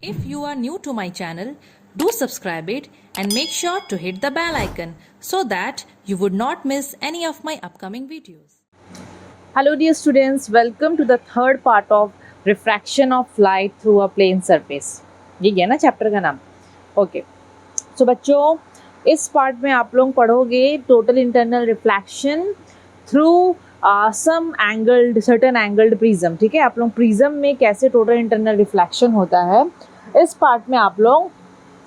If you are new to my channel, do subscribe it and make sure to hit the bell icon so that you would not miss any of my upcoming videos. Hello dear students, welcome to the third part of refraction of light through a plane surface. ये है ना chapter का नाम. Okay so बच्चों, इस part में आप लोग पढ़ोगे total internal reflection through some angled certain angled prism. ठीक है, आप लोग प्रिज्म में कैसे टोटल इंटरनल रिफ्लेक्शन होता है इस पार्ट में आप लोग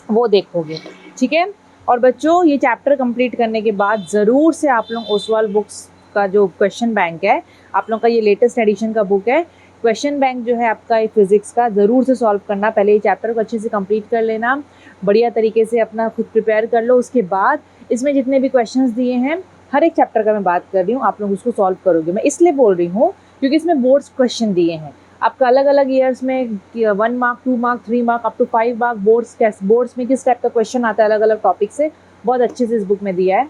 वो देखोगे. ठीक है, और बच्चों ये चैप्टर कंप्लीट करने के बाद ज़रूर से आप लोग ओसवाल बुक्स का जो क्वेश्चन बैंक है, आप लोग का ये लेटेस्ट एडिशन का बुक है, क्वेश्चन बैंक जो है आपका ये फिजिक्स का, ज़रूर से सॉल्व करना. पहले ये चैप्टर को अच्छे से कंप्लीट कर लेना, बढ़िया तरीके से अपना खुद प्रिपेयर कर लो. उसके बाद इसमें जितने भी क्वेश्चंस दिए हैं, हर एक चैप्टर का मैं बात कर रही हूँ, आप लोग उसको सॉल्व करोगे. मैं इसलिए बोल रही हूँ क्योंकि इसमें बोर्ड्स क्वेश्चन दिए हैं आपका अलग अलग ईयर्स में 1 mark 2 mark 3 mark up to 5 mark. Boards में किस टाइप का क्वेश्चन आता है अलग अलग टॉपिक से, बहुत अच्छे से इस बुक में दिया है.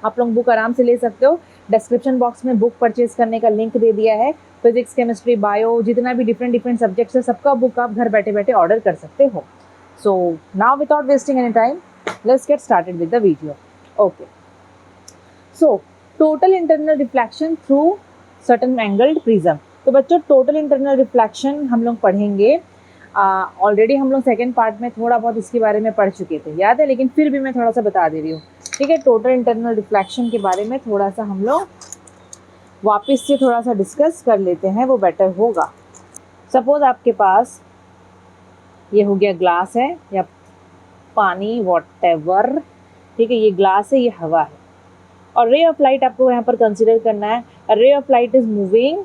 आप लोग बुक आराम से ले सकते हो. डिस्क्रिप्शन बॉक्स में बुक परचेज करने का लिंक दे दिया है. फिजिक्स केमिस्ट्री बायो जितना भी डिफरेंट सब्जेक्ट्स है सबका बुक आप घर बैठे बैठे ऑर्डर कर सकते हो. So now without wasting any time let's get started with the video. Okay, so total internal reflection through certain angled prism. तो बच्चों टोटल इंटरनल रिफ्लेक्शन हम लोग पढ़ेंगे. ऑलरेडी हम लोग सेकेंड पार्ट में थोड़ा बहुत इसके बारे में पढ़ चुके थे, याद है, लेकिन फिर भी मैं थोड़ा सा बता दे रही हूँ. ठीक है, टोटल इंटरनल रिफ्लेक्शन के बारे में थोड़ा सा हम लोग वापस से थोड़ा सा डिस्कस कर लेते हैं, वो बेटर होगा. सपोज आपके पास ये हो गया ग्लास है या पानी वॉटएवर. ठीक है, ये ग्लास है, ये हवा है, और रे ऑफ लाइट आपको यहाँ पर कंसिडर करना है. रे of light is moving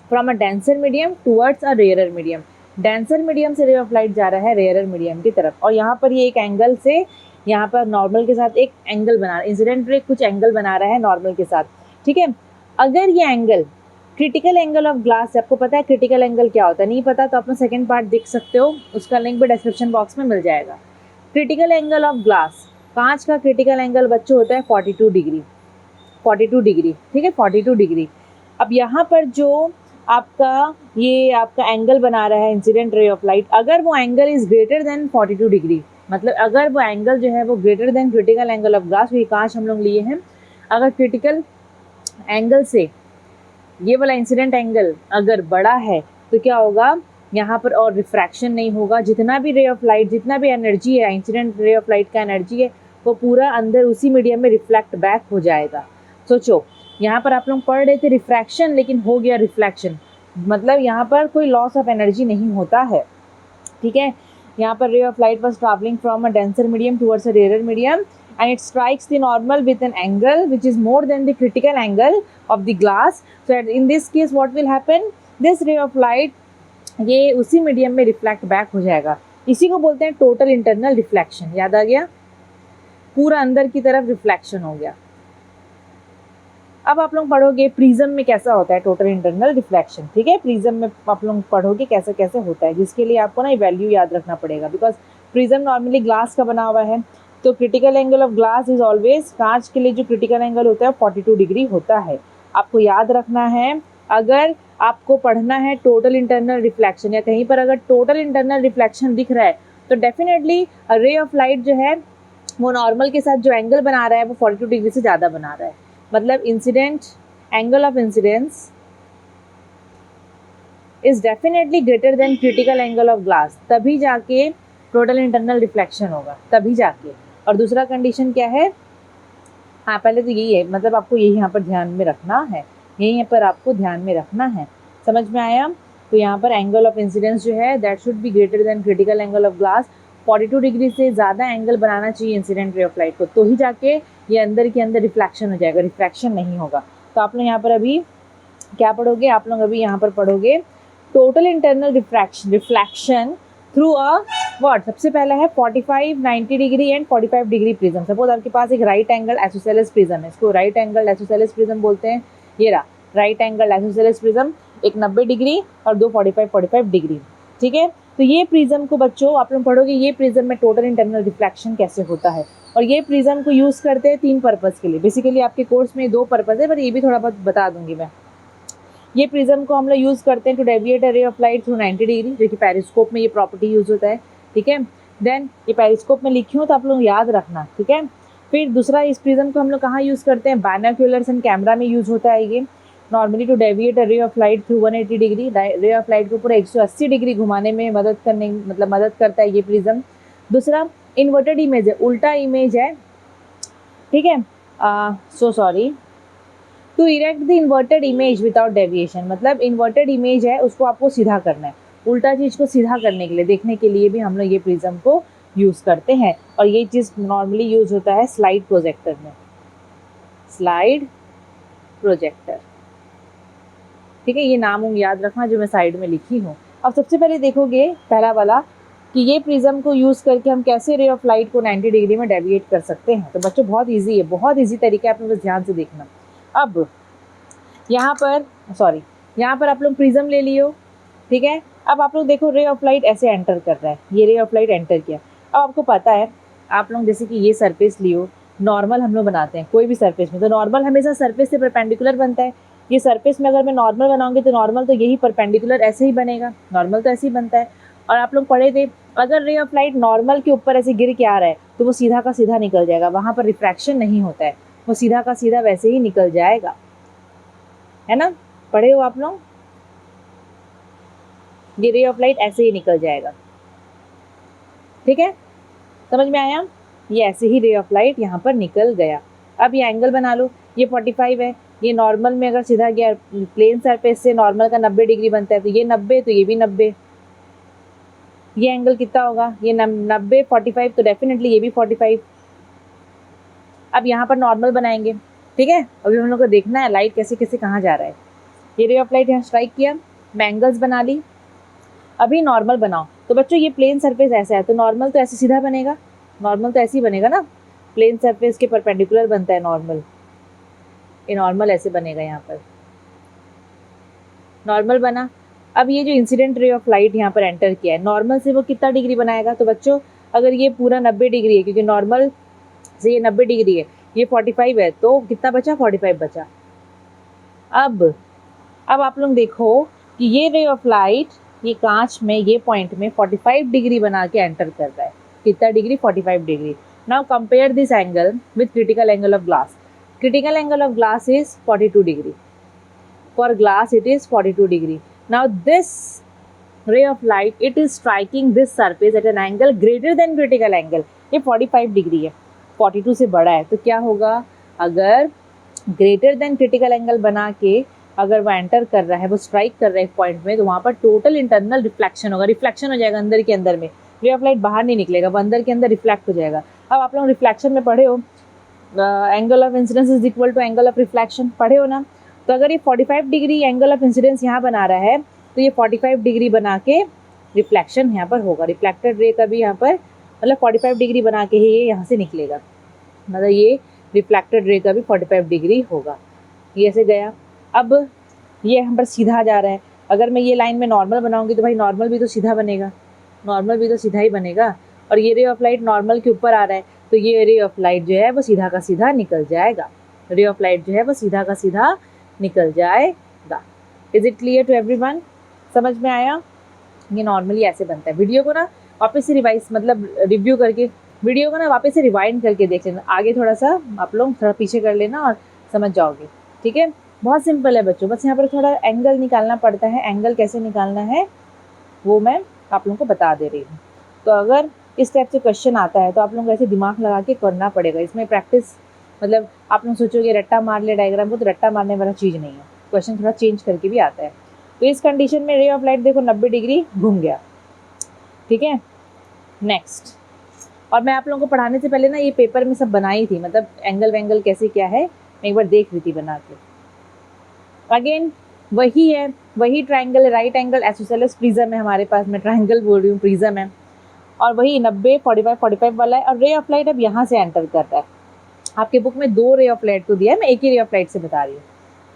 from a denser medium towards a rarer medium. Denser medium से रे ऑफ लाइट जा रहा है रेयरर मीडियम की तरफ, और यहाँ पर ये एक एंगल से यहाँ पर नॉर्मल के साथ एक एंगल बना, इंसिडेंट रे कुछ एंगल बना रहा है नॉर्मल के साथ. ठीक है, अगर ये angle critical angle of glass, आपको पता है क्रिटिकल एंगल क्या होता है, नहीं पता तो अपना सेकेंड पार्ट देख सकते हो, उसका लिंक भी डिस्क्रिप्शन बॉक्स में मिल जाएगा. क्रिटिकल एंगल ऑफ ग्लास, कांच का क्रिटिकल एंगल बच्चों होता है 42 डिग्री. 42 डिग्री, ठीक है, 42 डिग्री. अब यहाँ पर जो आपका ये आपका एंगल बना रहा है इंसिडेंट रे ऑफ लाइट, अगर वो angle is greater than 42 degree, मतलब अगर वो एंगल जो है वो greater than critical angle of glass, ये कांच हम लोग लिए हैं, अगर क्रिटिकल एंगल से ये वाला इंसिडेंट एंगल अगर बड़ा है तो क्या होगा यहाँ पर, और रिफ्रैक्शन नहीं होगा. जितना भी रे ऑफ लाइट, जितना भी एनर्जी है, इंसिडेंट रे ऑफ लाइट का एनर्जी है, वो पूरा अंदर उसी मीडियम में रिफ्लेक्ट बैक हो जाएगा. सोचो, यहाँ पर आप लोग पढ़ रहे थे रिफ्रैक्शन, लेकिन हो गया रिफ्लेक्शन, मतलब यहाँ पर कोई लॉस ऑफ एनर्जी नहीं होता है. ठीक है, यहाँ पर रे of light was travelling from a denser medium towards a rarer medium and it strikes the normal with an angle which is more than the critical angle of the glass. So in this case what will happen, this ray of light ये उसी medium में reflect back हो जाएगा. इसी को बोलते हैं total internal reflection. याद आ गया, पूरा अंदर की तरफ रिफ्लेक्शन हो गया. अब आप लोग पढ़ोगे प्रिज्म में कैसा होता है टोटल इंटरनल रिफ्लेक्शन. ठीक है, प्रिज्म में आप लोग पढ़ोगे कैसे कैसे होता है, जिसके लिए आपको ना वैल्यू याद रखना पड़ेगा, बिकॉज प्रिज्म नॉर्मली ग्लास का बना हुआ है. तो critical angle of glass is always, कांच के लिए जो क्रिटिकल एंगल होता है 42 डिग्री होता है. आपको याद रखना है, अगर आपको पढ़ना है टोटल इंटरनल रिफ्लेक्शन या कहीं पर अगर टोटल इंटरनल रिफ्लेक्शन दिख रहा है तो डेफिनेटली रे ऑफ लाइट जो है वो नॉर्मल के साथ जो एंगल बना रहा है वो 42 डिग्री से ज़्यादा बना रहा है. मतलब incident angle of incidence is definitely greater than critical angle of glass, तभी जाके टोटल इंटरनल रिफ्लेक्शन होगा, तभी जाके. और दूसरा कंडीशन क्या है, हाँ पहले तो यही है, मतलब आपको यही यहाँ पर ध्यान में रखना है, यही पर आपको ध्यान में रखना है. समझ में आया? तो यहाँ पर एंगल ऑफ इंसिडेंस जो है that should be greater than critical angle of glass. 42 degree से ज़्यादा एंगल बनाना चाहिए इंसिडेंट रे ऑफ लाइट को, तो ही जाके ये अंदर के अंदर रिफ्लेक्शन हो जाएगा, रिफ्रैक्शन नहीं होगा. तो आप लोग यहाँ पर अभी क्या पढ़ोगे, आप लोग अभी यहाँ पर पढ़ोगे total internal reflection through a what. सबसे पहला है 45, 90 degree and 45 degree prism. Suppose आपके पास एक राइट एंगल आइसोसेलेस प्रिज्म है, इसको राइट एंगल आइसोसेलेस प्रिज्म बोलते हैं. ये रहा राइट एंगल आइसोसेलेस प्रिज्म, एक 90 डिग्री और दो 45 डिग्री. ठीक है, तो ये प्रिज्म को बच्चों आप लोग पढ़ोगे, ये प्रिज्म में टोटल इंटरनल रिफ्लेक्शन कैसे होता है. और ये प्रिज्म को यूज़ करते हैं 3 पर्पज़ के लिए. बेसिकली आपके कोर्स में 2 पर्पज़ है, पर ये भी थोड़ा बहुत बता दूंगी मैं. ये प्रिज्म को हम लोग यूज़ करते हैं to deviate a ray of light through 90 degree, जो कि पेरिस्कोप में ये प्रॉपर्टी यूज़ होता है, ठीक है। देन ये पेरिस्कोप में लिखी हूँ तो आप लोग याद रखना, ठीक है। फिर दूसरा, इस प्रिज्म को हम लोग कहाँ यूज़ करते हैं, बायनोक्यूलर्स एंड कैमरा में यूज़ होता है ये, normally to deviate a ray of light through 180 degree, ray of light को पूरा 180 डिग्री घुमाने में मदद करता है ये प्रिज्म। दूसरा इन्वर्टेड इमेज है, उल्टा इमेज है, ठीक है। So sorry, to erect the inverted image without deviation, मतलब इन्वर्टेड इमेज है उसको आपको सीधा करना है, उल्टा चीज़ को सीधा करने के लिए, देखने के लिए भी हम लोग ये प्रिज्म को यूज़ करते हैं। और ये चीज़ नॉर्मली यूज़ होता है स्लाइड प्रोजेक्टर में, स्लाइड प्रोजेक्टर, ठीक है। ये नाम याद रखना जो मैं साइड में लिखी हूँ। अब सबसे पहले देखोगे पहला वाला कि ये प्रिज्म को यूज़ करके हम कैसे रे ऑफ लाइट को 90 डिग्री में डेविएट कर सकते हैं। तो बच्चों बहुत इजी है, बहुत इजी तरीका है, आप लोग बस ध्यान से देखना। अब यहाँ पर आप लोग प्रिज्म ले लियो, ठीक है। अब आप लोग देखो रे ऑफ लाइट ऐसे एंटर कर रहा है, ये रे ऑफ लाइट एंटर किया। अब आपको पता है, आप लोग जैसे कि ये सरफेस लियो, नॉर्मल हम लोग बनाते हैं कोई भी सरफेस में, तो नॉर्मल हमेशा सरफेस से परपेंडिकुलर बनता है। ये सरफेस में अगर मैं नॉर्मल बनाऊंगी तो नॉर्मल तो यही परपेंडिकुलर ऐसे ही बनेगा, नॉर्मल तो ऐसे ही बनता है। और आप लोग पढ़े थे, अगर रे ऑफ लाइट नॉर्मल के ऊपर ऐसे गिर के आ रहा है तो वो सीधा का सीधा निकल जाएगा, वहाँ पर रिफ्रैक्शन नहीं होता है, वो सीधा का सीधा वैसे ही निकल जाएगा, है ना, पढ़े हो आप लोग। ये रे ऑफ लाइट ऐसे ही निकल जाएगा, ठीक है, समझ में आया। ये ऐसे ही रे ऑफ लाइट यहाँ पर निकल गया। अब ये एंगल बना लो, ये 45 है, ये नॉर्मल में अगर सीधा गया प्लेन सरफेस से, नॉर्मल का 90 डिग्री बनता है, तो ये 90, तो ये भी 90, ये एंगल कितना होगा, ये 90 45, तो डेफिनेटली ये भी 45। अब यहाँ पर नॉर्मल बनाएंगे, ठीक है। अभी हम लोग को देखना है लाइट कैसे कैसे कहाँ जा रहा है। ये रे ऑफ लाइट यहाँ स्ट्राइक किया, मैं एंगल्स बना ली। अभी नॉर्मल बनाओ, तो बच्चों ये प्लेन सरफेस ऐसा है, तो नॉर्मल तो ऐसे सीधा बनेगा, नॉर्मल तो ऐसे ही बनेगा ना, प्लेन सरफेस के परपेंडिकुलर बनता है नॉर्मल, ये नॉर्मल ऐसे बनेगा, यहाँ पर नॉर्मल बना। अब ये जो इंसिडेंट रे ऑफ लाइट यहाँ पर एंटर किया है, नॉर्मल से वो कितना डिग्री बनाएगा, तो बच्चों अगर ये पूरा 90 डिग्री है, क्योंकि नॉर्मल से ये 90 डिग्री है, ये 45 है, तो कितना बचा, 45 बचा। अब आप लोग देखो कि ये रे ऑफ लाइट ये कांच में ये पॉइंट में 45 डिग्री बना के एंटर कर रहा है, कितना degree, 45 degree. Now compare this angle with critical angle of glass. Critical angle of glass is 42 degree, for glass it is 42 degree. Now this ray of light, it is striking this surface at an angle greater than critical angle. ये 45 degree है, 42 से बड़ा है, तो क्या होगा, अगर greater than critical angle बना के अगर वो एंटर कर रहा है, वो स्ट्राइक कर रहा है एक पॉइंट में, तो वहाँ पर टोटल इंटरनल रिफ्लेक्शन होगा, रिफ्लेक्शन हो जाएगा अंदर के अंदर में, रे ऑफ लाइट बाहर नहीं निकलेगा, वो अंदर के अंदर रिफ्लेक्ट हो जाएगा। अब आप लोग रिफ्लेक्शन में पढ़े हो, angle of incidence is equal to angle of reflection, पढ़े हो ना। तो अगर ये 45 डिग्री एंगल ऑफ इंसिडेंस यहाँ बना रहा है, तो ये 45 डिग्री बना के रिफ्लेक्शन यहाँ पर होगा, रिफ्लेक्टेड रे का भी यहाँ पर मतलब 45 डिग्री बना के ही ये यहाँ से निकलेगा, मतलब ये रिफ्लेक्टेड रे का भी 45 डिग्री होगा। ये ऐसे गया। अब ये यहाँ पर सीधा जा रहा है, अगर मैं ये लाइन में नॉर्मल बनाऊंगी तो भाई नॉर्मल भी तो सीधा बनेगा, नॉर्मल भी तो सीधा ही बनेगा। और ये रे ऑफ लाइट नॉर्मल के ऊपर आ रहा है, तो ये रे ऑफ लाइट जो है वो सीधा का सीधा निकल जाएगा, रे ऑफ लाइट जो है वो सीधा का सीधा निकल जाएगा। Is it clear to everyone, समझ में आया। ये नॉर्मली ऐसे बनता है। वीडियो को ना वापस से रिवाइज मतलब रिव्यू करके, वीडियो को ना वापस से रिवाइंड करके देख लेना, आगे थोड़ा सा आप लोग थोड़ा पीछे कर लेना और समझ जाओगे, ठीक है। बहुत सिंपल है बच्चों, बस यहाँ पर थोड़ा एंगल निकालना पड़ता है, एंगल कैसे निकालना है वो मैं आप लोगों को बता दे रही हूँ। तो अगर इस टाइप से क्वेश्चन आता है तो आप लोग ऐसे दिमाग लगा के करना पड़ेगा, इसमें प्रैक्टिस मतलब आप लोग सोचोगे रट्टा मार ले डायग्राम को, तो रट्टा मारने वाला चीज़ नहीं है, क्वेश्चन थोड़ा चेंज करके भी आता है। तो इस कंडीशन में रे ऑफ लाइट देखो 90 डिग्री घूम गया, ठीक है। नेक्स्ट, और मैं आप लोगों को पढ़ाने से पहले ना ये पेपर में सब बनाई थी, मतलब एंगल वेंगल कैसे क्या है मैं एक बार देख रही थी बना के। अगेन वही है, वही ट्राइंगल है, राइट एंगल आइसोसेलेस प्रिज्म है हमारे पास, मैं ट्राइंगल बोल रही हूँ, प्रिज्म है, और वही 90 45 45 वाला है। और रे ऑफ लाइट अब यहाँ से एंटर करता है, आपके बुक में 2 रे ऑफ लाइट को दिया है, मैं एक ही रे ऑफ लाइट से बता रही हूँ,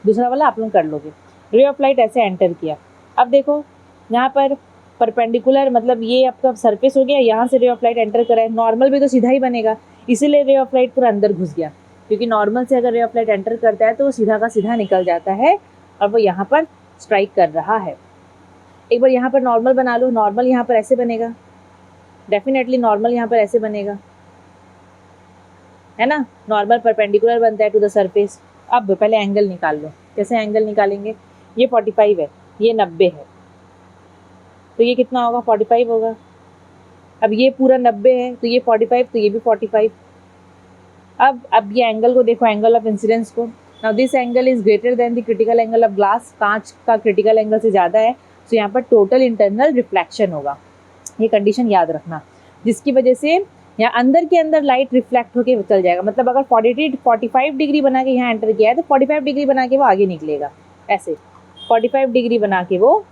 दूसरा वाला आप लोग कर लोगे। रे ऑफ लाइट ऐसे एंटर किया, अब देखो यहाँ पर परपेंडिकुलर मतलब ये आपका सरफेस हो गया, यहाँ से रे ऑफ लाइट एंटर करा है, नॉर्मल भी तो सीधा ही बनेगा, इसीलिए रे ऑफ लाइट पूरा अंदर घुस गया, क्योंकि नॉर्मल से अगर रे ऑफ लाइट एंटर करता है तो वो सीधा का सीधा निकल जाता है और वो यहाँ पर स्ट्राइक कर रहा है। एक बार यहाँ पर नॉर्मल बना लो, नॉर्मल यहाँ पर ऐसे बनेगा, डेफिनेटली नॉर्मल यहाँ पर ऐसे बनेगा, है ना, नॉर्मल परपेंडिकुलर बनता है टू द सरफेस। अब पहले एंगल निकाल लो, कैसे एंगल निकालेंगे, ये 45 है, ये 90 है, तो ये कितना होगा, 45 होगा। अब ये पूरा 90 है, तो ये 45, तो ये भी 45। अब ये एंगल को देखो, एंगल ऑफ इंसिडेंस को। Now this angle is greater than the critical angle of glass, कांच का क्रिटिकल एंगल से ज़्यादा है, तो यहाँ पर टोटल इंटरनल रिफ्लेक्शन होगा। ये कंडीशन याद रखना, जिसकी वजह से यहाँ अंदर के अंदर लाइट रिफ्लेक्ट होकर चल जाएगा। मतलब अगर 45 डिग्री बना के यहाँ एंटर किया है, तो 45 डिग्री बना के वो आगे निकलेगा, ऐसे 45 डिग्री बना के वो,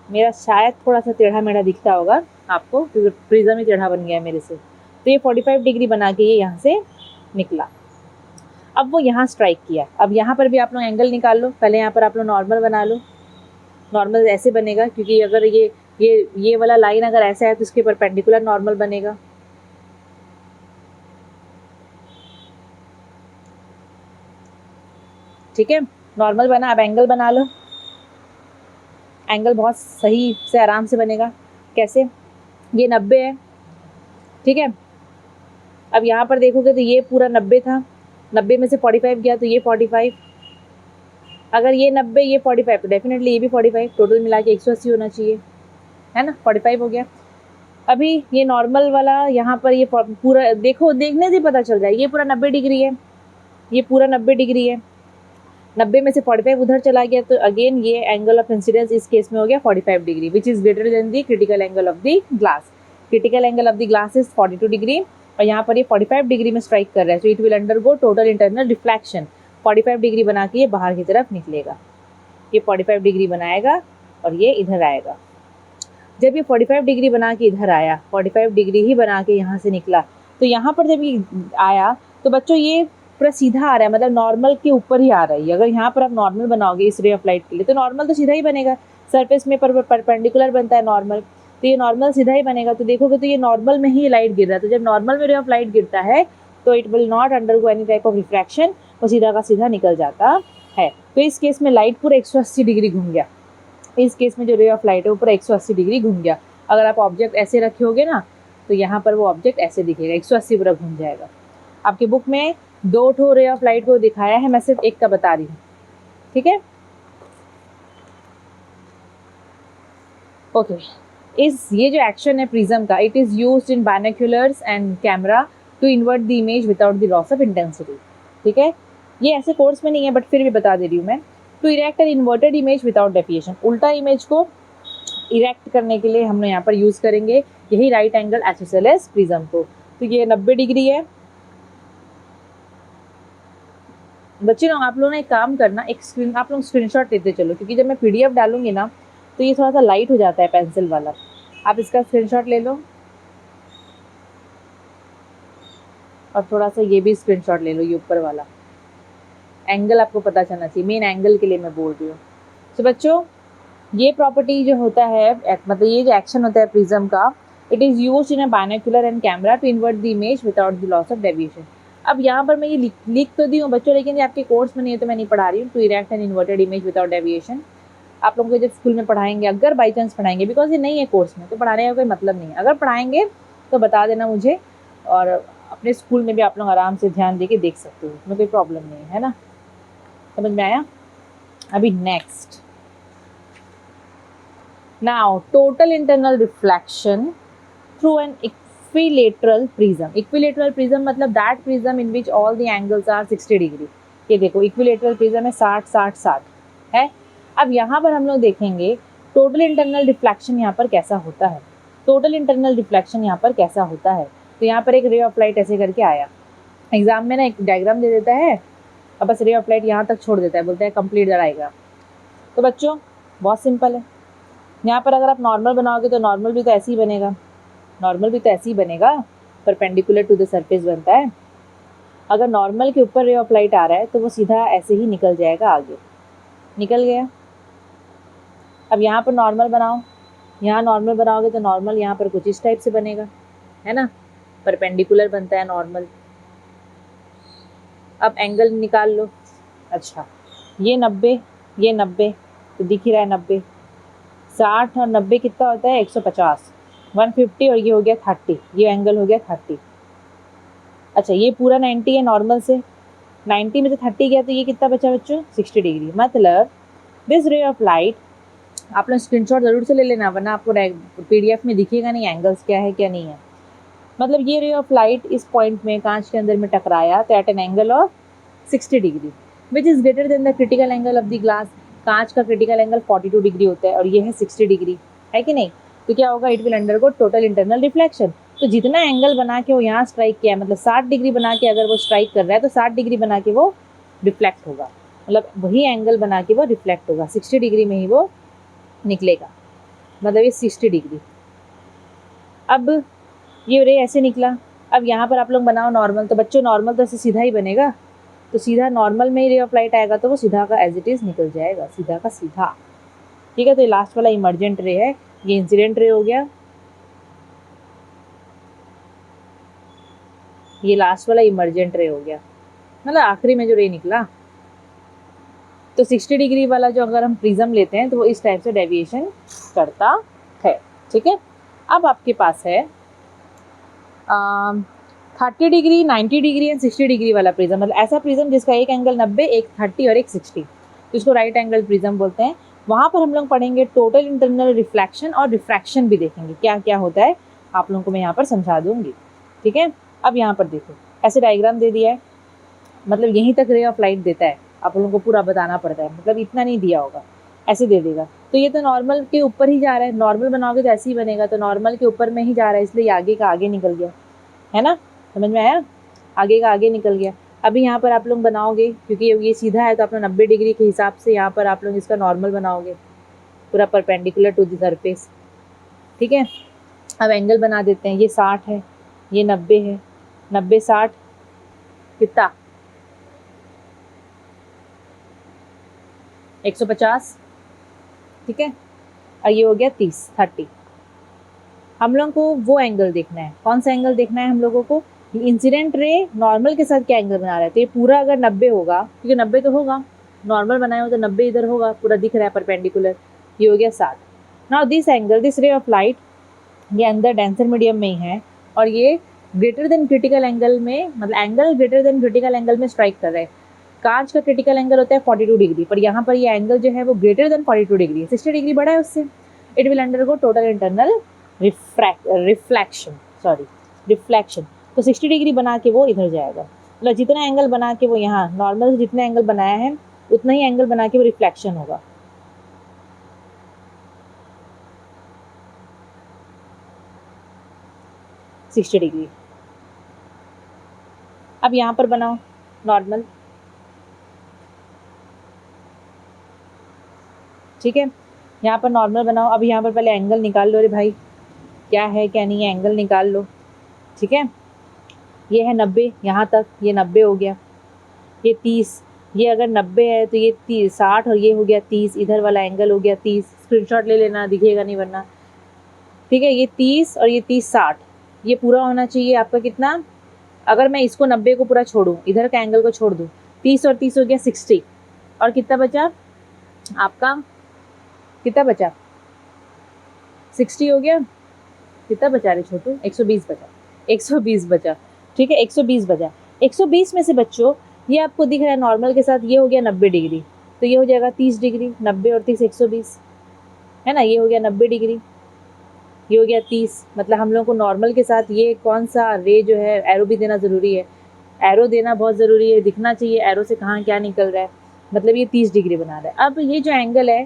मेरा शायद थोड़ा सा टेढ़ा मेढ़ा दिखता होगा आपको, क्योंकि प्रिज्म ही टेढ़ा बन गया है मेरे से। तो ये 45 डिग्री बना के ये यहाँ से निकला। अब वो यहाँ स्ट्राइक किया। अब यहाँ पर भी आप लोग एंगल निकाल लो, पहले यहाँ पर आप लोग नॉर्मल बना लो। नॉर्मल ऐसे बनेगा, क्योंकि अगर ये वाला लाइन अगर ऐसा है तो इसके परपेंडिकुलर नॉर्मल बनेगा। ठीक है, नॉर्मल बना। अब एंगल बना लो, एंगल बहुत सही से आराम से बनेगा। कैसे, ये 90 है, ठीक है। अब यहाँ पर देखोगे तो ये पूरा 90 था, 90 में से 45 गया तो ये 45। अगर ये 90 ये 45 तो डेफिनेटली ये भी 45, टोटल मिला के 180 होना चाहिए, है ना, 45 हो गया। अभी ये नॉर्मल वाला यहाँ पर ये पूरा देखो, देखने से पता चल जाए, ये पूरा 90 डिग्री है, ये पूरा 90 डिग्री है, 90 में से 45 उधर चला गया, तो अगेन ये एंगल ऑफ इंसिडेंस इस केस में हो गया 45 degree, which is greater than the critical angle of the glass. Critical angle of the glass is 42 degree, और यहाँ पर ये 45 डिग्री में स्ट्राइक कर रहा है, so it will undergo total internal reflection. 45 degree बना के ये बाहर की तरफ निकलेगा, ये 45 डिग्री बनाएगा और ये इधर आएगा। जब ये 45 डिग्री बना के इधर आया, 45 डिग्री ही बना के यहाँ से निकला, तो यहाँ पर जब ये आया तो बच्चों ये पूरा सीधा आ रहा है, मतलब नॉर्मल के ऊपर ही आ रहा है। अगर यहाँ पर आप नॉर्मल बनाओगे इस रे ऑफ लाइट के लिए, तो नॉर्मल तो सीधा ही बनेगा, सरफेस में परपेंडिकुलर बनता है नॉर्मल, तो ये नॉर्मल सीधा ही बनेगा। तो देखोगे तो ये नॉर्मल में ही लाइट गिर रहा है, तो जब नॉर्मल में रे ऑफ लाइट गिरता है तो it will not undergo any type of refraction, वो सीधा का सीधा निकल जाता है। तो इस केस में लाइट पूरा 180 डिग्री घूम गया, इस केस में जो रे ऑफ लाइट है वो पूरा 180 डिग्री घूम गया। अगर आप ऑब्जेक्ट ऐसे रखे होगे ना, तो यहाँ पर वो ऑब्जेक्ट ऐसे दिखेगा, 180 पूरा घूम जाएगा। आपके बुक में 2 ठो रे ऑफ लाइट को दिखाया है, मैं सिर्फ एक का बता रही हूँ, ठीक है। ओके, ये जो एक्शन है प्रिज्म का, it is used in binoculars and camera to invert the image without the loss of intensity, ठीक है। ये ऐसे कोर्स में नहीं है, बट फिर भी बता दे रही हूँ मैं। To erect an inverted image without deviation, उल्टा इमेज को इरेक्ट करने के लिए हम लोग यहाँ पर यूज़ करेंगे यही राइट एंगल आइसोसेलेस प्रिज्म को। तो ये 90 डिग्री है। बच्चे लोग, आप लोगों ने एक काम करना, आप लोग स्क्रीनशॉट लेते चलो, क्योंकि जब मैं PDF डालूंगी ना तो ये थोड़ा सा लाइट हो जाता है पेंसिल वाला। आप इसका स्क्रीनशॉट ले लो, और थोड़ा सा ये भी स्क्रीनशॉट ले लो, ये ऊपर वाला एंगल आपको पता चलना चाहिए, मेन एंगल के लिए मैं बोल रही हूँ। तो बच्चों, ये प्रॉपर्टी जो होता है, मतलब ये जो एक्शन होता है प्रिज्म का, it is used in a binocular and camera to invert the image without the loss of deviation. अब यहाँ पर मैं ये लिख तो दी हूँ बच्चों, लेकिन ये आपके कोर्स में नहीं है तो मैं नहीं पढ़ा रही हूँ। To erect an inverted image without deviation आप लोगों को जब स्कूल में पढ़ाएंगे, अगर बाई चांस पढ़ाएंगे, बिकॉज ये नहीं है कोर्स में, तो पढ़ाने का कोई मतलब नहीं है। अगर पढ़ाएंगे तो बता देना मुझे, और अपने स्कूल में भी आप लोग आराम से ध्यान दे के देख सकते हो, उसमें कोई प्रॉब्लम नहीं है ना। समझ में आया? अभी next, now total internal reflection through an equilateral prism. Equilateral prism मतलब that prism in which all the angles are 60 degree. ये देखो, इक्विलेटरल प्रिज्म है 60 60 60 है। अब यहाँ पर हम लोग देखेंगे टोटल इंटरनल रिफ्लेक्शन यहाँ पर कैसा होता है। टोटल इंटरनल रिफ्लेक्शन यहाँ पर कैसा होता है, तो यहाँ पर एक रे ऑफ लाइट ऐसे करके आया, एग्जाम में ना एक डायग्राम दे देता है, अब बस रे ऑफ लाइट यहाँ तक छोड़ देता है, बोलता है कंप्लीट द डायग्राम। तो बच्चों बहुत सिंपल है, यहाँ पर अगर आप नॉर्मल बनाओगे तो नॉर्मल भी तो ऐसे ही बनेगा, नॉर्मल भी तो ऐसे ही बनेगा, परपेंडिकुलर टू द सरफेस बनता है। अगर नॉर्मल के ऊपर रे ऑफ लाइट आ रहा है तो वो सीधा ऐसे ही निकल जाएगा, आगे निकल गया। अब यहाँ पर नॉर्मल बनाओ, यहाँ नॉर्मल बनाओगे तो नॉर्मल यहाँ पर कुछ इस टाइप से बनेगा, है ना, परपेंडिकुलर बनता है नॉर्मल। अब एंगल निकाल लो। अच्छा, ये 90, ये 90, तो दिख ही रहा है 90। 60 और 90 कितना होता है 150, 150 और ये हो गया 30, ये एंगल हो गया 30। अच्छा ये पूरा 90 है नॉर्मल से, 90 में से 30 गया तो ये कितना बचा बच्चों 60 डिग्री। मतलब दिस रे ऑफ लाइट, आप लोग स्क्रीनशॉट जरूर से ले लेना वरना आपको PDF में दिखेगा नहीं एंगल्स क्या है क्या नहीं है। मतलब ये रे ऑफ लाइट इस पॉइंट में कांच के अंदर में टकराया तो at an angle of 60 degree which is greater than the critical angle of the glass. कांच का क्रिटिकल एंगल 42 डिग्री होता है और ये है 60 डिग्री, है कि नहीं। तो क्या होगा, it will undergo total internal reflection. तो जितना एंगल बना के वो यहाँ स्ट्राइक किया है, मतलब 60 डिग्री बना के अगर वो स्ट्राइक कर रहा है तो 60 डिग्री बना के वो रिफ्लेक्ट होगा, मतलब वही एंगल बना के वो रिफ्लेक्ट होगा, 60 डिग्री में ही वो निकलेगा, मतलब ये 60 डिग्री। अब ये रे ऐसे निकला, अब यहाँ पर आप लोग बनाओ नॉर्मल, तो बच्चों नॉर्मल तो ऐसे सीधा ही बनेगा, तो सीधा नॉर्मल में ही रे ऑफ लाइट आएगा तो वो सीधा का एज इट इज़ निकल जाएगा, सीधा का सीधा। ठीक है, तो ये लास्ट वाला इमर्जेंट रे है, ये इंसिडेंट रे हो गया, ये लास्ट वाला इमर्जेंट रे हो गया, मतलब आखिरी में जो रे निकला। तो 60 डिग्री वाला जो अगर हम प्रिज्म लेते हैं तो वो इस टाइप से डेविएशन करता है। ठीक है, अब आपके पास है 30 डिग्री, 90 डिग्री एंड 60 डिग्री वाला प्रिज्म, मतलब ऐसा प्रिज्म जिसका एक एंगल 90, एक 30 और एक 60, तो इसको राइट एंगल प्रिज्म बोलते हैं। वहाँ पर हम लोग पढ़ेंगे टोटल इंटरनल रिफ्लेक्शन और रिफ्रैक्शन भी देखेंगे, क्या क्या होता है आप लोगों को मैं यहाँ पर समझा दूंगी। ठीक है, अब यहाँ पर देखो ऐसे डायग्राम दे दिया है, मतलब यहीं तक रे ऑफ लाइट देता है, आप लोगों को पूरा बताना पड़ता है, मतलब इतना नहीं दिया होगा, ऐसे दे देगा। तो ये तो नॉर्मल के ऊपर ही जा रहा है, नॉर्मल बनाओगे तो ऐसे ही बनेगा, तो नॉर्मल के ऊपर में ही जा रहा है इसलिए आगे का आगे निकल गया, है ना, समझ में आया, आगे का आगे निकल गया। अभी यहाँ पर आप लोग बनाओगे क्योंकि ये सीधा है तो आप लोग 90 डिग्री के हिसाब से यहाँ पर आप लोग इसका नॉर्मल बनाओगे पूरा परपेंडिकुलर टू द सरफेस। ठीक है, अब एंगल बना देते हैं, ये 60 है, ये 90 है, 90 60 कितना 150, ठीक है, और ये हो गया 30। हम लोगों को वो एंगल देखना है, कौन सा एंगल देखना है हम लोगों को, इंसिडेंट रे नॉर्मल के साथ क्या एंगल बना रहा है, तो ये पूरा अगर 90 होगा, क्योंकि 90 तो होगा, नॉर्मल बनाया हो तो 90 इधर होगा, पूरा दिख रहा है परपेंडिकुलर, ये हो गया 60। नाउ दिस एंगल, दिस रे ऑफ लाइट, ये अंदर डेंसर मीडियम में ही है और ये ग्रेटर देन क्रिटिकल एंगल में, मतलब angle greater than critical angle में स्ट्राइक कर रहे हैं। कांच का क्रिटिकल एंगल होता है 42 डिग्री, पर यहाँ पर ये एंगल जो है वो ग्रेटर देन 42 डिग्री, 60 डिग्री बड़ा है उससे। It will undergo total internal reflection, तो 60 डिग्री बना के वो इधर जाएगा, मतलब जितना एंगल बना के वो यहाँ नॉर्मल से जितना एंगल बनाया है उतना ही एंगल बना के वो रिफ्लेक्शन होगा। Sixty degree. अब यहाँ पर बनाओ नॉर्मल, ठीक है, यहाँ पर नॉर्मल बनाओ। अब यहाँ पर पहले एंगल निकाल लो, रे भाई क्या है क्या नहीं है, एंगल निकाल लो। ठीक है, ये है 90, यहाँ तक ये 90 हो गया, ये 30, ये अगर 90 है तो ये 60 और ये हो गया 30, इधर वाला एंगल हो गया 30, स्क्रीनशॉट ले लेना, दिखेगा नहीं वरना। ठीक है, ये 30 और ये 30 60, ये पूरा होना चाहिए आपका कितना, अगर मैं इसको 90 को पूरा छोड़ूँ, इधर का एंगल को छोड़ दूँ, 30 और 30 हो गया 60, और कितना बचा आपका, कितना बचा 60 हो गया, कितना बचा रे छोटू, 120 बचा, 120 बचा। ठीक है, 120 बचा, 120 में से बच्चों ये आपको दिख रहा है नॉर्मल के साथ ये हो गया 90 डिग्री, तो ये हो जाएगा 30 डिग्री, 90 और 30 120, है ना, ये हो गया 90 डिग्री, ये हो गया 30। मतलब हम लोग को नॉर्मल के साथ ये कौन सा रे जो है, एरो भी देना ज़रूरी है, एरो देना बहुत ज़रूरी है, दिखना चाहिए एरो से कहाँ क्या निकल रहा है, मतलब ये 30 डिग्री बना रहा है। अब ये जो एंगल है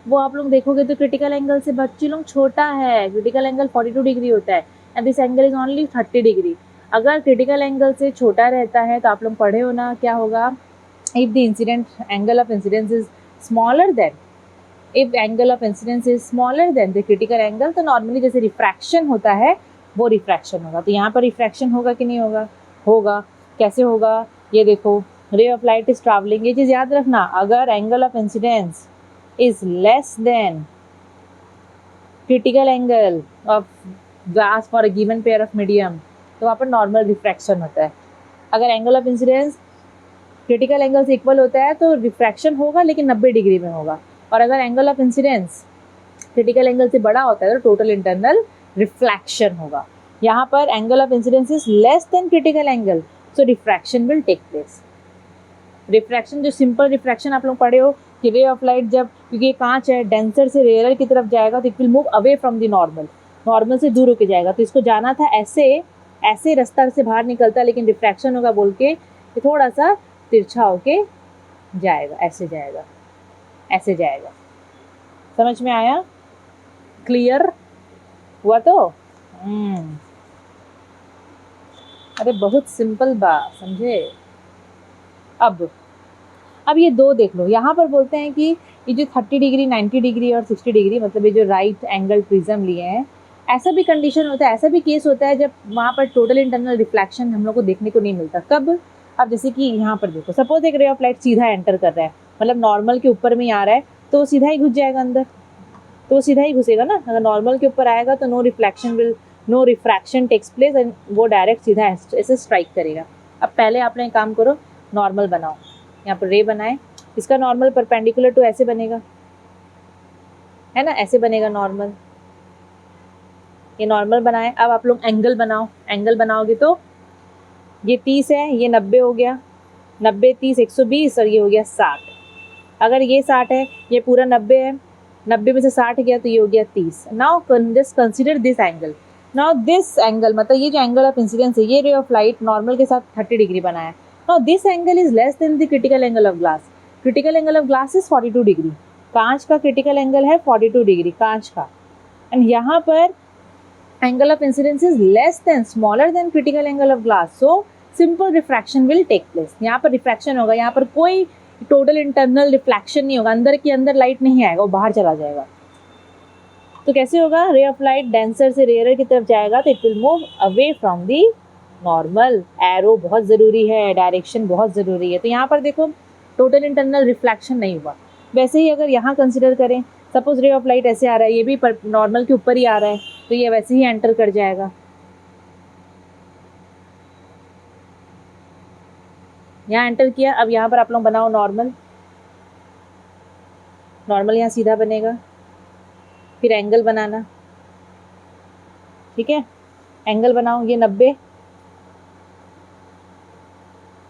वो आप लोग देखोगे तो क्रिटिकल एंगल से बच्चे लोग छोटा है, क्रिटिकल एंगल 42 डिग्री होता है and this angle is only 30 degree. अगर क्रिटिकल एंगल से छोटा रहता है तो आप लोग पढ़े हो ना क्या होगा, if the incident angle of incidence is smaller than, if angle of incidence is smaller than the critical angle, तो नॉर्मली जैसे रिफ्रैक्शन होता है वो रिफ्रैक्शन होगा। तो यहाँ पर रिफ्रैक्शन होगा कि नहीं होगा, होगा। कैसे होगा, ये देखो, रे ऑफ लाइट इज ट्रैवलिंग, ये चीज़ याद रखना, अगर angle of incidence is less than critical angle of glass for a given pair of medium, तो वहाँ पर नॉर्मल रिफ्रैक्शन होता है। अगर angle of incidence critical angle से इक्वल होता है तो रिफ्रैक्शन होगा लेकिन 90 डिग्री में होगा, और अगर angle of incidence critical angle से बड़ा होता है तो टोटल इंटरनल रिफ्लेक्शन होगा। यहाँ पर angle of incidence is less than critical angle, so refraction will take place. Refraction जो सिंपल रिफ्रैक्शन आप लोग पढ़े हो कि रे ऑफ लाइट जब, क्योंकि ये कांच है, डेंसर से रेयरर की तरफ जाएगा तो it will move away from the normal, normal से दूर होके जाएगा, तो इसको जाना था ऐसे, ऐसे रास्ता से बाहर निकलता, लेकिन रिफ्रैक्शन होगा बोल के ये थोड़ा सा तिरछा होके जाएगा, ऐसे जाएगा, ऐसे जाएगा। समझ में आया? क्लियर हुआ तो? अरे बहुत सिंपल बात, समझे? अब ये दो देख लो, यहाँ पर बोलते हैं कि ये जो 30 डिग्री 90 डिग्री और 60 डिग्री, मतलब ये जो राइट एंगल प्रिज्म लिए हैं, ऐसा भी कंडीशन होता है, ऐसा भी केस होता है जब वहाँ पर टोटल इंटरनल रिफ्लेक्शन हम लोग को देखने को नहीं मिलता। कब? अब जैसे कि यहाँ पर देखो, सपोज एक रे ऑफ लाइट सीधा एंटर कर रहा है, मतलब नॉर्मल के ऊपर में आ रहा है, तो वो सीधा ही घुस जाएगा अंदर, तो वो सीधा ही घुसेगा ना। अगर नॉर्मल के ऊपर आएगा तो no refraction takes place and वो डायरेक्ट सीधा ऐसे स्ट्राइक करेगा। अब पहले आप लोग एक काम करो, नॉर्मल बनाओ, यहाँ पर रे बनाए, इसका नॉर्मल परपेंडिकुलर टू ऐसे बनेगा, है ना, ऐसे बनेगा नॉर्मल, ये नॉर्मल बनाए। अब आप लोग एंगल बनाओ, एंगल बनाओगे तो ये 30 है, ये 90 हो गया, 90 30 120 और ये हो गया 60। अगर ये 60 है, ये पूरा 90 है, 90 में से 60 गया तो ये हो गया 30। Now just consider this angle. Now this angle, मतलब ये जो एंगल ऑफ इंसिडेंस है, ये रे ऑफ लाइट नॉर्मल के साथ 30 डिग्री बनाया है। Now this angle is less than the critical angle of glass. Critical angle of glass is 42 degree, कांच का क्रिटिकल एंगल है 42 डिग्री कांच का, एंड यहाँ पर angle of incidence is less than, smaller than critical angle of glass, so simple refraction will take place। यहाँ पर refraction होगा, यहाँ पर कोई टोटल इंटरनल रिफ्लेक्शन नहीं होगा, अंदर के अंदर लाइट नहीं आएगा, वो बाहर चला जाएगा। तो कैसे होगा? रे ऑफ लाइट डेंसर से रेयरर की तरफ जाएगा तो it will move away from the normal. Arrow बहुत ज़रूरी है, डायरेक्शन बहुत ज़रूरी है। तो यहाँ पर देखो टोटल इंटरनल रिफ्लेक्शन नहीं हुआ। वैसे ही अगर यहाँ कंसिडर करें, सपोज रे ऑफ लाइट ऐसे आ रहा है, ये भी नॉर्मल के ऊपर ही आ रहा है, तो ये वैसे ही एंटर कर जाएगा, यहाँ एंटर किया। अब यहाँ पर आप लोग बनाओ नॉर्मल, नॉर्मल यहाँ सीधा बनेगा, फिर एंगल बनाना, ठीक है, एंगल बनाओ, ये 90,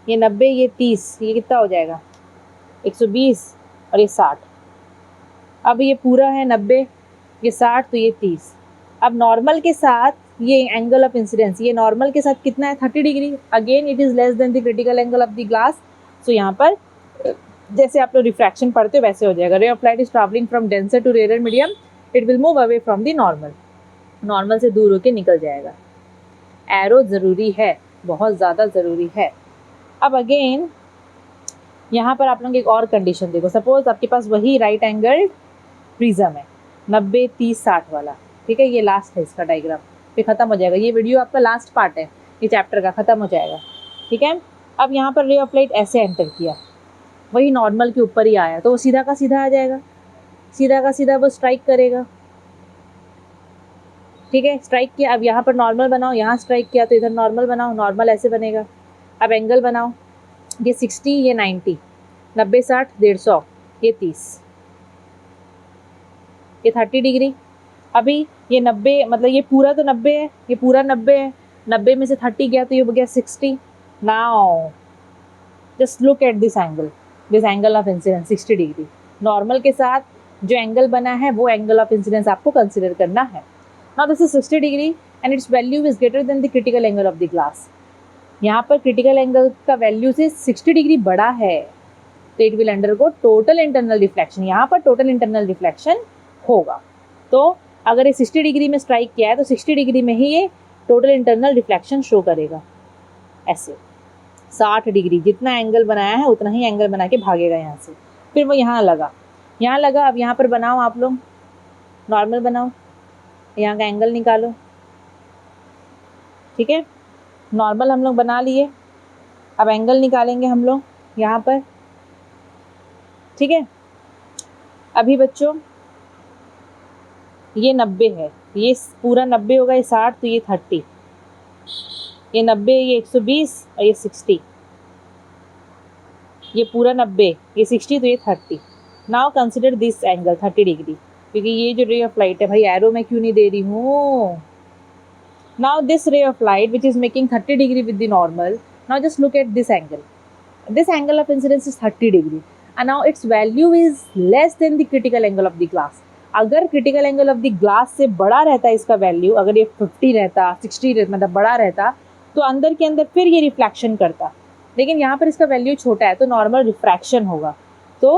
ये 90, ये 30, ये कितना हो जाएगा 120 और ये 60। अब ये पूरा है 90, ये 60, तो ये 30। अब नॉर्मल के साथ ये एंगल ऑफ इंसिडेंस, ये नॉर्मल के साथ कितना है 30 degree, again it is less than the critical angle of the glass. So यहाँ पर जैसे आप लोग रिफ्रैक्शन पढ़ते हो वैसे हो जाएगा। Ray of light is travelling from denser to rare medium, it will move away from the normal, normal से दूर होकर निकल जाएगा। एरो ज़रूरी है, बहुत ज़्यादा ज़रूरी है। अब अगेन यहाँ पर आप लोग एक और कंडीशन देखो, सपोज आपके पास वही राइट एंगल प्रिज्म है 90 30 60 वाला, ठीक है, ये लास्ट है इसका डायग्राम, फिर ख़त्म हो जाएगा। ये वीडियो आपका लास्ट पार्ट है ये चैप्टर का, ख़त्म हो जाएगा, ठीक है। अब यहाँ पर रे ऑफ लाइट ऐसे एंटर किया, वही नॉर्मल के ऊपर ही आया, तो वो सीधा का सीधा आ जाएगा, सीधा का सीधा वो स्ट्राइक करेगा, ठीक है, स्ट्राइक किया। अब यहाँ पर नॉर्मल बनाओ, यहाँ स्ट्राइक किया तो इधर नॉर्मल बनाओ, नॉर्मल ऐसे बनेगा। अब एंगल बनाओ, ये 60, ये 90, 90 60 150, ये 30, ये 30 डिग्री। अभी ये 90, मतलब ये पूरा तो 90 है, ये पूरा 90 है, 90 में से 30 गया तो ये हो गया 60। Now just look at this angle of incidence 60 degree. Normal के साथ जो एंगल बना है वो एंगल ऑफ इंसिडेंस आपको कंसिडर करना है। Now this is 60 degree and it's value is greater than the critical angle of the glass. यहाँ पर क्रिटिकल एंगल का वैल्यू से 60 डिग्री बड़ा है, तो it will undergo total internal reflection. यहाँ पर टोटल इंटरनल रिफ्लेक्शन होगा। तो अगर ये 60 डिग्री में स्ट्राइक किया है तो 60 डिग्री में ही ये टोटल इंटरनल रिफ्लेक्शन शो करेगा। ऐसे 60 डिग्री जितना एंगल बनाया है उतना ही एंगल बना के भागेगा यहाँ से। फिर वो यहाँ लगा, यहाँ लगा। अब यहाँ पर बनाओ, आप लोग नॉर्मल बनाओ, यहाँ का एंगल निकालो, ठीक है, नॉर्मल हम लोग बना लिए। अब एंगल निकालेंगे हम लोग यहाँ पर, ठीक है। अभी बच्चों ये 90 है, ये पूरा 90 होगा, ये 60, तो ये 30, ये 90, ये 120 और ये 60, ये पूरा 90, ये 60 तो ये 30। Now consider this angle 30 degree, क्योंकि ये जो रे ऑफ लाइट है भाई एरो मैं क्यों नहीं दे रही हूँ। नाउ दिस रे of light which is making 30 degree with the normal, now just look at this angle, this angle of incidence is 30 degree and now its value is less than the critical angle of the glass। अगर critical angle of the glass से बड़ा रहता है इसका value, अगर ये 50 रहता 60 रहता मतलब बड़ा रहता तो अंदर के अंदर फिर ये रिफ्लेक्शन करता, लेकिन यहाँ पर इसका वैल्यू छोटा है तो नॉर्मल रिफ्रैक्शन होगा। तो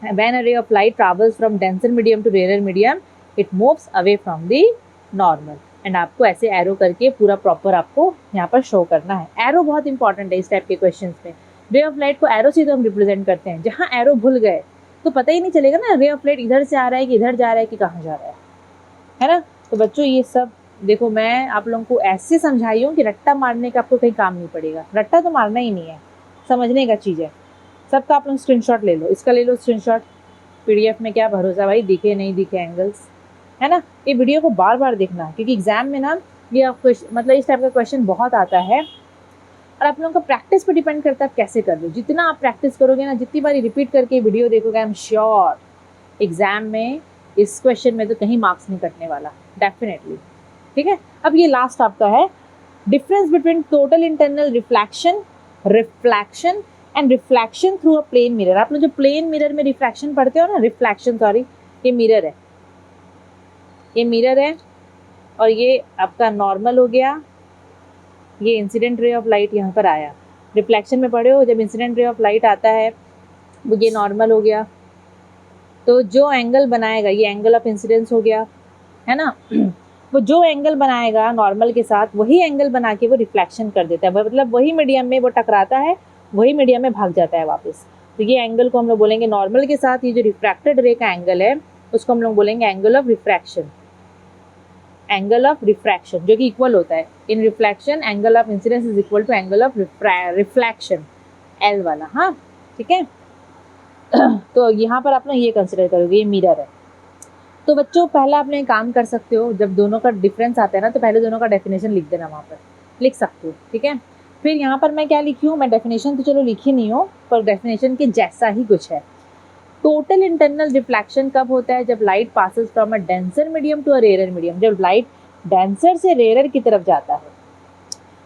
when a ray of light travels from denser medium to rarer medium it moves away from the normal। And आपको ऐसे एरो करके पूरा प्रॉपर आपको यहाँ पर शो करना है। एरो बहुत इंपॉर्टेंट है इस टाइप के क्वेश्चंस में। रे ऑफ लाइट को एरो से तो हम रिप्रेजेंट करते हैं, जहाँ एरो भूल गए तो पता ही नहीं चलेगा ना रे ऑफ लाइट इधर से आ रहा है कि इधर जा रहा है कि कहाँ जा रहा है ना। तो बच्चों ये सब देखो मैं आप लोगों को ऐसे समझाई हूँ कि रट्टा मारने का आपको कहीं काम नहीं पड़ेगा, रट्टा तो मारना ही नहीं है, समझने का चीज़ है। सबका आप लोग स्क्रीनशॉट ले लो, इसका ले लो स्क्रीनशॉट। पीडीएफ में क्या भरोसा भाई, दिखे नहीं दिखे एंगल्स, है ना। ये वीडियो को बार बार देखना क्योंकि एग्जाम में ना ये मतलब इस टाइप का क्वेश्चन बहुत आता है और आप लोगों का प्रैक्टिस पे डिपेंड करता है आप कैसे कर लो। जितना आप प्रैक्टिस करोगे ना, जितनी बार रिपीट करके वीडियो देखोगे, आई एम श्योर एग्जाम में इस क्वेश्चन में तो कहीं मार्क्स नहीं कटने वाला, डेफिनेटली। ठीक है, अब ये लास्ट आपका है, difference between total internal reflection and reflection through a plane mirror. आप लोग जो प्लेन मिरर में रिफ्लेक्शन पढ़ते हो ना, रिफ्लेक्शन सॉरी, ये मिरर है, ये मिरर है और ये आपका नॉर्मल हो गया, ये इंसिडेंट रे ऑफ लाइट यहाँ पर आया। रिफ्लेक्शन में पढ़े हो जब इंसिडेंट रे ऑफ लाइट आता है वो ये नॉर्मल हो गया, तो जो एंगल बनाएगा ये एंगल ऑफ इंसिडेंस हो गया, है ना। वो जो एंगल बनाएगा नॉर्मल के साथ वही एंगल बना के वो रिफ्लेक्शन कर देता है, मतलब वही मीडियम में वो टकराता है, वही मीडियम में भाग जाता है वापस। तो ये एंगल को हम लोग बोलेंगे नॉर्मल के साथ ये जो रिफ्रैक्टेड रे का एंगल है उसको हम लोग बोलेंगे angle of refraction, angle of refraction जो कि इक्वल होता है in reflection angle of incidence is equal to angle of reflection, L वाला। हाँ ठीक है, तो यहाँ पर आप लोग ये कंसिडर करोगे ये मिरर है। तो बच्चों पहला आप लोग काम कर सकते हो, जब दोनों का डिफरेंस आता है ना तो पहले दोनों का डेफिनेशन लिख देना, वहाँ पर लिख सकते हो। ठीक है, फिर यहाँ पर मैं क्या लिखी हूँ, मैं डेफिनेशन तो चलो लिखी नहीं हूँ पर डेफिनेशन के जैसा ही कुछ है। टोटल इंटरनल रिफ्लेक्शन कब होता है, जब light passes from a denser medium to a rare medium. जब लाइट डेंसर से रेयर की तरफ जाता है,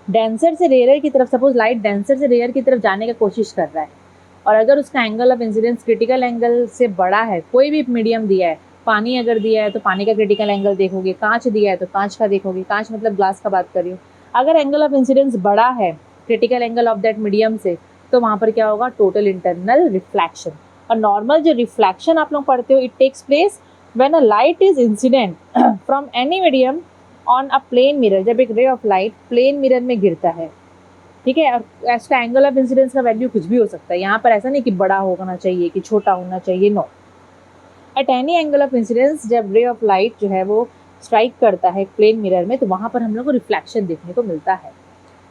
डेंसर से रेयर की तरफ, सपोज लाइट डेंसर से रेयर की तरफ जाने की कोशिश कर रहा है और अगर उसका angle of incidence critical angle से बड़ा है, कोई भी मीडियम दिया है, पानी अगर दिया है तो पानी का क्रिटिकल एंगल देखोगे, कांच दिया है तो कांच का देखोगे, कांच मतलब ग्लास का बात कर रही हूँ। अगर एंगल ऑफ इंसिडेंस बड़ा है critical angle of that medium से तो वहाँ पर क्या होगा, टोटल इंटरनल रिफ्लेक्शन। और नॉर्मल जो रिफ्लेक्शन आप लोग पढ़ते हो, it takes place when a light is incident from any medium on a plane mirror. जब एक रे ऑफ लाइट प्लेन मिरर में गिरता है, ठीक है, और इसका एंगल ऑफ इंसिडेंस का वैल्यू कुछ भी हो सकता है। यहाँ पर ऐसा नहीं कि बड़ा होना चाहिए कि छोटा होना चाहिए, no. At any angle of incidence जब रे ऑफ लाइट जो है वो स्ट्राइक करता है प्लेन मिरर में तो वहाँ पर हम लोग को रिफ्लेक्शन देखने को मिलता है।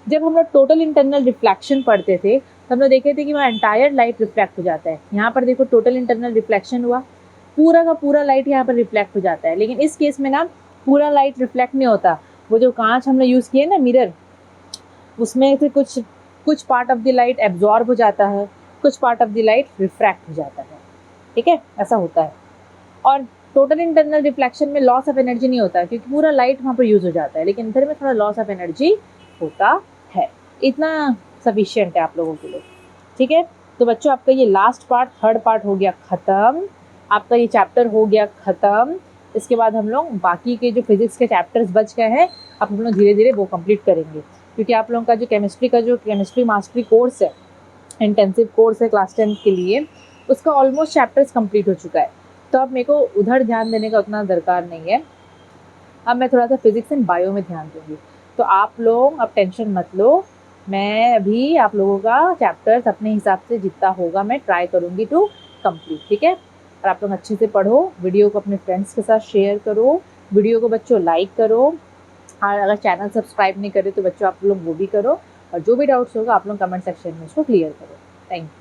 जब हम लोग टोटल इंटरनल रिफ्लेक्शन पढ़ते थे तो हम लोग देखे थे कि वहाँ एंटायर लाइट रिफ्लेक्ट हो जाता है। यहाँ पर देखो टोटल इंटरनल रिफ्लेक्शन हुआ, पूरा का पूरा लाइट यहाँ पर रिफ्लेक्ट हो जाता है, लेकिन इस केस में ना पूरा लाइट रिफ्लेक्ट नहीं होता। वो जो कांच हमने यूज़ किए ना मिरर, उसमें से कुछ part of the light absorb हो जाता है, कुछ part of the light refract हो जाता है। ठीक है, ऐसा होता है। और टोटल इंटरनल रिफ्लेक्शन में लॉस ऑफ एनर्जी नहीं होता क्योंकि पूरा लाइट वहाँ पर यूज़ हो जाता है, लेकिन इधर में थोड़ा लॉस ऑफ एनर्जी होता है। इतना सफिशिएंट है आप लोगों के लिए। ठीक है, तो बच्चों आपका ये लास्ट पार्ट, थर्ड पार्ट हो गया ख़त्म, आपका ये चैप्टर हो गया ख़त्म। इसके बाद हम लोग बाकी के जो फिजिक्स के चैप्टर्स बच गए हैं अब हम लोग धीरे धीरे वो कंप्लीट करेंगे, क्योंकि आप लोगों का जो केमिस्ट्री मास्टरी कोर्स है, इंटेंसिव कोर्स है क्लास 10 के लिए, उसका ऑलमोस्ट चैप्टर्स कंप्लीट हो चुका है। तो अब मेरे को उधर ध्यान देने का उतना दरकार नहीं है, अब मैं थोड़ा सा फिजिक्स एंड बायो में ध्यान दूँगी। तो आप लोग अब टेंशन मत लो, मैं अभी आप लोगों का चैप्टर्स अपने हिसाब से जितना होगा मैं ट्राई करूँगी टू कंप्लीट। ठीक है, और आप लोग अच्छे से पढ़ो, वीडियो को अपने फ्रेंड्स के साथ शेयर करो, वीडियो को बच्चों लाइक करो, और अगर चैनल सब्सक्राइब नहीं करे तो बच्चों आप लोग वो भी करो, और जो भी डाउट्स होगा आप लोग कमेंट सेक्शन में उसको क्लियर करो। Thank you.